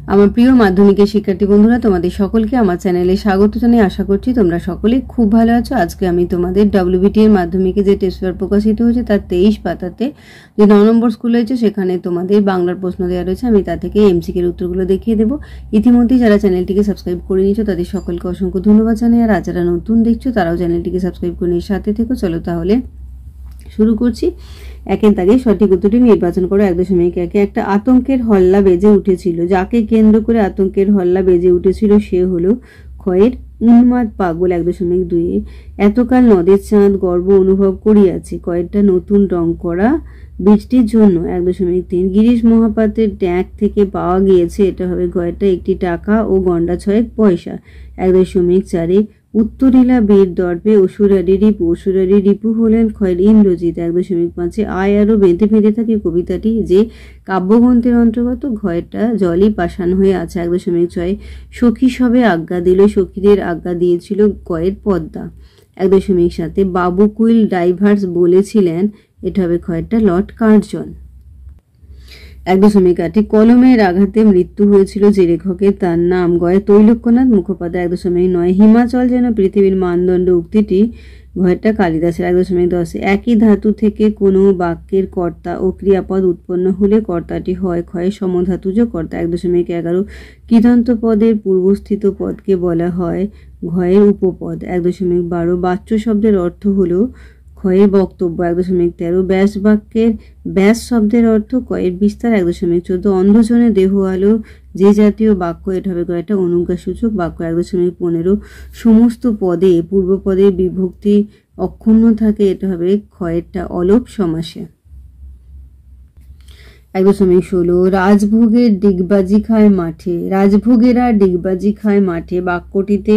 আমার প্রিয় মাধ্যমিকের শিক্ষার্থী বন্ধুরা, তোমাদের সকলকে আমার চ্যানেলে স্বাগত জানিয়ে আশা করছি তোমরা সকলে খুব ভালো আছো। আজকে আমি তোমাদের WBT এর মাধ্যমিকে যে টেস্ট পেপার প্রকাশিত হয়েছে তার 23 পাতাতে যে 9 নম্বর স্কুল হয়েছে সেখানে তোমাদের বাংলার প্রশ্ন দেওয়া রয়েছে। আমি তা থেকে MCQ এর উত্তরগুলো দেখিয়ে দেবো। ইতিমধ্যেই যারা চ্যানেলটিকে সাবস্ক্রাইব করে নিয়েছো তাদের সকলকে অসংখ্য ধন্যবাদ জানাই। আর যারা নতুন দেখছো তারাও চ্যানেলটিকে সাবস্ক্রাইব করে নিয়ে সাথে থেকো। চলো তাহলে শুরু করছি। একের দাগে সঠিক উত্তরটি নির্বাচন করো। 1.1 একটা আতঙ্কের হল্লা বেজে উঠেছিল। যাকে কেন্দ্র করে আতঙ্কের হল্লা বেজে উঠেছিল সে হলো ক্ষয়ের উন্মাদ পাগল। 1.2 এতকাল নদের চাঁদ গর্ব অনুভব করিয়াছে। কয়েকটা নতুন রং করা বৃষ্টির জন্য। 1.3 গিরিশ মহাপাত্রের ট্যাঙ্ক থেকে পাওয়া গিয়েছে। এটা হবে কয়েকটা একটি টাকা ও গন্ডা 6 পয়সা। 1.4 উত্তরীলা বীর দর্পে অসুরারি রিপু। অসুরারি রিপু হলেন ক্ষয়ের ইন্দ্রজিৎ। 1.5 আয় আরো বেঁধে বেঁধে থাকে কবিতাটি যে কাব্যগ্রন্থের অন্তর্গত। ঘয়টা জলই পাষাণ হয়ে আছে। 1.6 সখী সবে আজ্ঞা দিল। সখীদের আজ্ঞা দিয়েছিল কয়ের পদ্মা। 1.7 বাবু কুইল ডাইভার্স বলেছিলেন। এটা হবে ক্ষয়েরটা লর্ড কার্জন। 1.8 কলমের আঘাতে মৃত্যু হয়েছিল যে লেখকের তার নাম গয়ে তৈলক্যনাথ মুখোপাধ্যায়। 1.9 হিমাচল যেন পৃথিবীর মানদণ্ড উক্তিটি ঘয়টা কালিদাসের। 1.10 একই ধাতু থেকে কোনো বাক্যের কর্তা ও ক্রিয়াপদ উৎপন্ন হলে কর্তাটি হয় ক্ষয়ের সমধাতুজ কর্তা। 1.11 কৃদন্ত পদের পূর্বস্থিত পদকে বলা হয় ঘয়ের উপপদ। 1.12 বাচ্য শব্দের অর্থ হলো ক্ষয়ের বক্তব্য। 1.13 ব্যাস বাক্যের ব্যাস শব্দের অর্থ কয়ের বিস্তার। 1.14 অন্ধজনে দেহ আলো যে জাতীয় বাক্য। এটা হবে কয়েকটা অনুজ্ঞাসূচক বাক্য। 1.15 সমস্ত পদে পূর্বপদের বিভক্তি অক্ষুণ্ণ থাকে। এটা হবে ক্ষয়েরটা অলপ সমাসে। 1.16 রাজভোগের ডিগবাজি খায় মাঠে। রাজভোগেরা ডিগবাজি খায় মাঠে বাক্যটিতে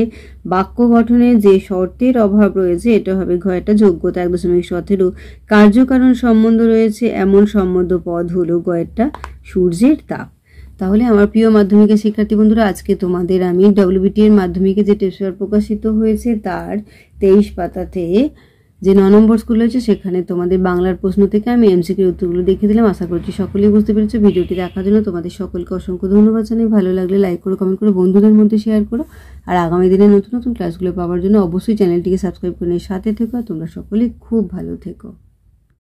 বাক্য গঠনে যে শর্তের অভাব রয়েছে এটা হবে ঘয়টা যোগ্যতা। 1.17 কার্যকারণ সম্বন্ধ রয়েছে এমন সম্বন্ধ পদ হলো গয়েরটা সূর্যের তাপ। তাহলে আমার প্রিয় মাধ্যমিকের শিক্ষার্থী বন্ধুরা, আজকে তোমাদের আমি WBT এর মাধ্যমিকে যে টেস্ট পেপার প্রকাশিত হয়েছে তার 23 পাতাতে যে 9 নম্বর স্কুল হয়েছে সেখানে তোমাদের বাংলার প্রশ্ন থেকে আমি MCQ এর উত্তরগুলো দেখিয়ে দিলাম। আশা করছি সকলেই বুঝতে পেরেছো। ভিডিওটি দেখার জন্য তোমাদের সকলকে অসংখ্য ধন্যবাদ জানাই। ভালো লাগলে লাইক করো, কমেন্ট করো, বন্ধুদের মধ্যে শেয়ার করো। আর আগামী দিনে নতুন নতুন ক্লাসগুলো পাওয়ার জন্য অবশ্যই চ্যানেলটিকে সাবস্ক্রাইব করে নিয়ে সাথে থেকো। তোমরা সকলেই খুব ভালো থেকো।